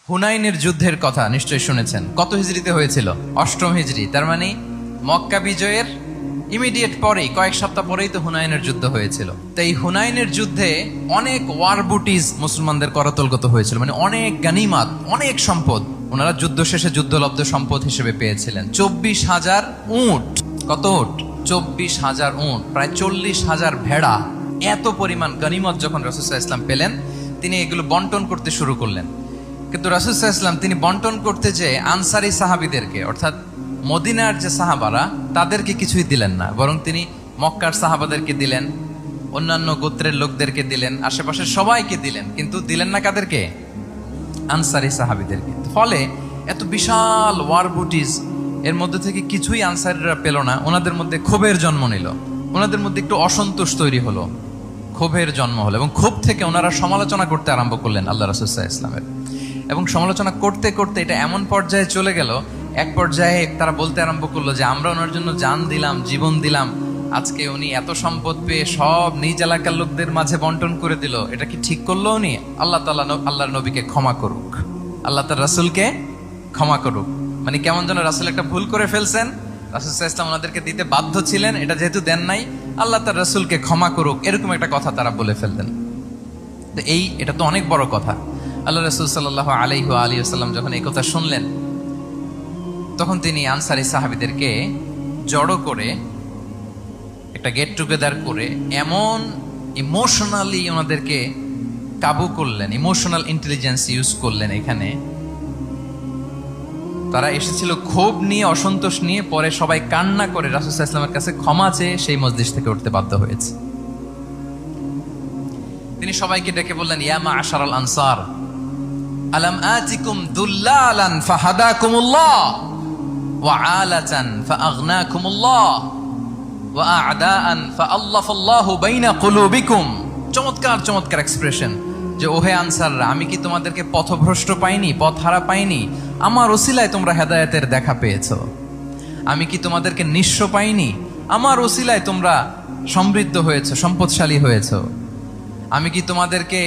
হুনাইনের যুদ্ধের কথা নিশ্চয়ই শুনেছেন। কত হিজরিতে হয়েছিল? অষ্টম হিজরি। তার মানে মক্কা বিজয়ের ইমিডিয়েট পরেই, কয়েক সপ্তাহ পরেই তো হুনাইনের যুদ্ধ হয়েছিল। তো এই হুনাইনের যুদ্ধে অনেক ওয়ার বুটিজ মুসলমানদের করতলগত হয়েছিল, মানে অনেক গানিমাত, অনেক সম্পদ ওনারা যুদ্ধ শেষে যুদ্ধলব্ধ সম্পদ হিসেবে পেয়েছিলেন। 24,000 উট। কত উট? 24,000 উট, প্রায় 40,000 ভেড়া। এত পরিমাণ গানিমত যখন রাসূল সাল্লাল্লাহু আলাইহি ওয়াসাল্লাম পেলেন, তিনি এগুলো বন্টন করতে শুরু করলেন। কিন্তু রাসূল সাল্লাল্লাহু আলাইহি ওয়াসাল্লাম তিনি বন্টন করতে যেয়ে আনসারি সাহাবীদেরকে, অর্থাৎ মদিনার যে সাহাবারা, তাদেরকে কিছুই দিলেন না, বরং তিনি মক্কার সাহাবাদেরকে দিলেন, অন্যান্য গোত্রের লোকদেরকে দিলেন, আশেপাশের সবাইকে দিলেন, কিন্তু দিলেন না কাদেরকে? আনসারি সাহাবীদেরকে। ফলে এত বিশাল ওয়ার বুটিজ, এর মধ্যে থেকে কিছুই আনসারিরা পেল না। ওনাদের মধ্যে ক্ষোভের জন্ম নিল, ওনাদের মধ্যে একটু অসন্তোষ তৈরি হলো, ক্ষোভের জন্ম হলো, এবং ক্ষোভ থেকে ওনারা সমালোচনা করতে আরম্ভ করলেন আল্লাহ রাসূল সাল্লাল্লাহু আলাইহি ওয়াসাল্লামের। এবং সমালোচনা করতে করতে এটা এমন পর্যায়ে চলে গেল, এক পর্যায়ে তারা বলতে আরম্ভ করলো যে আমরা ওনার জন্য জান দিলাম, জীবন দিলাম, আজকে উনি এত সম্পদ পেয়ে সব নিজ এলাকার লোকদের মাঝে বন্টন করে দিল, এটা কি ঠিক করলো উনি? আল্লাহ তাআলা আল্লাহর নবীকে ক্ষমা করুক, আল্লাহ তার রাসূলকে ক্ষমা করুক। মানে কেমন যেন রাসূল একটা ভুল করে ফেলছেন, রাসূল সাল্লাল্লাহু আলাইহি ওয়াসাল্লাম ওনাদেরকে দিতে বাধ্য ছিলেন, এটা যেহেতু দেন নাই, আল্লাহ তার রাসূলকে ক্ষমা করুক, এরকম একটা কথা তারা বলে ফেলতেন। তো এটা তো অনেক বড় কথা। আল্লাহ রাসূল সাল্লাল্লাহু আলাইহি ওয়াসাল্লাম যখন এই কথা শুনলেন, তখন তিনি আনসারি সাহাবীদেরকে জড়ো করে একটা গেট টুগেদার করে এমন ইমোশনালি ওনাদেরকে কাবু করলেন, ইমোশনাল ইন্টেলিজেন্স ইউজ করলেন। এখানে তারা এসেছিল ক্ষোভ নিয়ে, অসন্তোষ নিয়ে, পরে সবাই কান্না করে রাসূল সাল্লাল্লাহু আলাইহি ওয়াসাল্লামের কাছে ক্ষমা চেয়ে সেই মজলিস থেকে উঠতে বাধ্য হয়েছে। তিনি সবাইকে ডেকে বললেন, ইয়া মা'আশারাল আনসার, আলাম আতিকুম দুল্লালান ফাহাদাকুমুল্লাহ ওয়া আলাতান ফাআগনাকুমুল্লাহ ওয়া আ'দাআন ফাআল্লাফাল্লাহু বাইনা কুলুবিকুম। চমৎকার চমৎকার এক্সপ্রেশন, যে ওহে আনসাররা, আমি কি তোমাদেরকে পথভ্রষ্ট পাইনি, পথহারা পাইনি? আমার ওসিলায় তোমরা হেদায়েতের দেখা পেয়েছো। আমি কি তোমাদেরকে নিঃস্ব পাইনি? আমার ওসিলায় তোমরা সমৃদ্ধ হয়েছো, সম্পদশালী হয়েছো। আমি কি তোমাদেরকে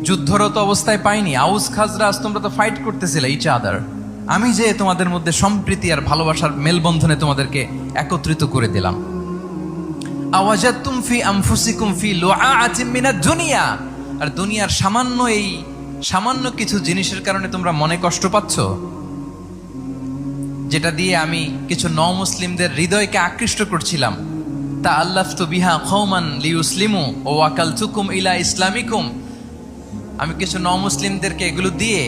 যুদ্ধরত অবস্থায় পাইনি? আউস খাজরাজ তোমরা তো ফাইট করতেছিলে ইচ আদার, আমি যে তোমাদের মধ্যে সম্প্রীতি আর ভালোবাসার মেলবন্ধনে তোমাদেরকে একত্রিত করে দিলাম। আওয়াজাতুম ফি আনফুসিকুম ফি লুআআতিম মিনাদ দুনিয়া, আর দুনিয়ার সামান্য কিছু জিনিসের কারণে তোমরা মনে কষ্ট পাচ্ছ, যেটা দিয়ে আমি কিছু মুসলিমদের হৃদয়কে আকৃষ্ট করছিলাম। তা আল্লাফতু বিহা কওমান লিউসলিমু ওয়া ওয়াকালতুকুম ইলা ইসলামিকুম, আমি কিছু মুসলিমদেরকে এগুলো দিয়ে